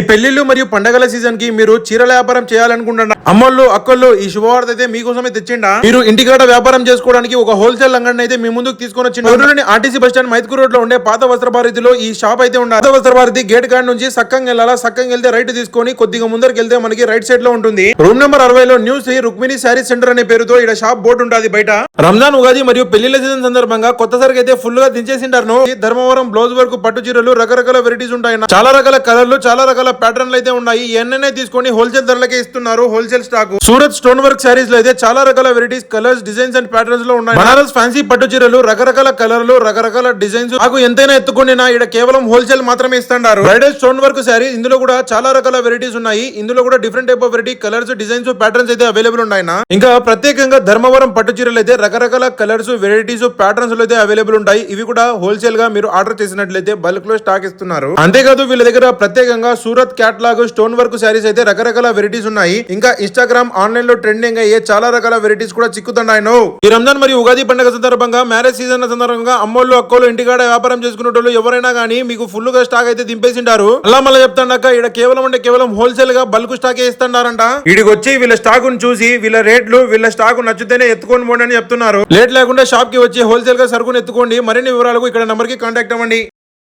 పెళ్లిళ్లు మరియు పండగల సీజన్ కి మీరు చీరల వ్యాపారం చేయాలనుకుంటున్నా అమ్మోళ్ళు అక్కళ్ళు ఈ శుభవార్త అయితే మీకోసమే తెచ్చిండా. మీరు ఇంటికాడ వ్యాపారం చేసుకోవడానికి ఒక హోల్సేల్ అంగడిని అయితే మీ ముందుకు తీసుకొని వచ్చిన RTC bus stand Mydukur road లో ఉండే పాత వస్త్ర భారతిలో ఈ షాప్ అయితే ఉండాలి. పాత వస్త్ర భారతి గేట్ కాడ నుంచి సక్కంగా వెళ్ళాలా, సక్కంగా వెళ్తే రైట్ తీసుకొని కొద్దిగా ముందరికి వెళ్తే మనకి రైట్ సైడ్ లో ఉంటుంది. రూమ్ నెంబర్ 60 లో న్యూ శ్రీ రుక్మిణి శారీ సెంటర్ అనే పేరుతో ఇక్కడ షాప్ బోర్డు ఉంటుంది బయట. రంజాన్ ఉగాది మరియు పెళ్లిళ్ల సీజన్ సందర్భంగా కొత్త సరికి అయితే ఫుల్ గా దించేసింటారు. ధర్మవరం బ్లౌజ్ వర్క్ పట్టు చీరలు రకరకాల వెరైటీస్ ఉంటాయి. చాలా రకాల కలర్లు చాలా రకాల ప్యాటర్న్లు అయితే ఉన్నాయి. ఎన్నైనా తీసుకొని హోల్సేల్ ధరలకే ఇస్తున్నారు. Wholesale stock Surat stone work saris లో అయితే చాలా రకాల varieties colours designs and patterns లో ఉన్నాయి. బనారస్ ఫ్యాన్సీ పట్టు చీరలు రకరకాల కలర్లు రకరకాల డిజైన్స్ నాకు ఎంతైనా ఎత్తుకొని ఇక్కడ కేవలం హోల్సేల్ మాత్రమే ఇస్తున్నారు. బ్రైడల్ స్టోన్ వర్క్ శారీ ఇందులో కూడా చాలా రకాల వెరైటీస్ ఉన్నాయి. ఇందులో కూడా different type of variety colours designs patterns అయితే అవైలబుల్ ఉన్నాయి. ఇంకా ప్రత్యేకంగా ధర్మవరం పట్టు చీరలు అయితే రకరకాల కలర్స్ వెరైటీస్ ప్యాటర్న్స్ లో అయితే అవైలబుల్ ఉంటాయి. ఇవి కూడా హోల్సేల్ గా మీరు ఆర్డర్ చేసినట్లయితే బల్క్ లో స్టాక్ ఇస్తున్నారు. అంతేకాదు వీళ్ళ దగ్గర ప్రత్యేకంగా Surat catalogue stone work saris అయితే రకరకాల వెరైటీస్ ఉన్నాయి. ఇంకా ఇన్స్టాగ్రామ్ ఆన్లైన్ లో ట్రెండింగ్ అయ్యే చాలా రకాల వెరైటీస్ కూడా చిక్కుతున్నాయి. ఈ రంజాన్ మరియు ఉగాది పండుగ సందర్భంగా మ్యారేజ్ సీజన్ సందర్భంగా అమ్మోళ్ళు అక్కోళ్ళు ఇంటికాడ వ్యాపారం చేసుకునేటోళ్ళు ఎవరైనా గానీ మీకు ఫుల్ గా స్టాక్ అయితే దింపేసింటారు. అలా మళ్ళీ చెప్తాండాక ఇక్కడ కేవలం అంటే కేవలం హోల్సేల్ గా బల్క్ స్టాక్ ఇస్తున్నారంట. వీడికి వచ్చి వీళ్ళ స్టాక్ చూసి వీళ్ళ రేట్లు వీళ్ళ స్టాక్ నచ్చితేనే ఎత్తుకొని పోండి అని చెప్తున్నారు. లేట్ లేకుండా షాప్ కి వచ్చి హోల్సేల్ గా సరుకుని ఎత్తుకోండి. మరిన్ని వివరాలకు ఇక్కడ నంబర్ కి కాంటాక్ట్ అవ్వండి.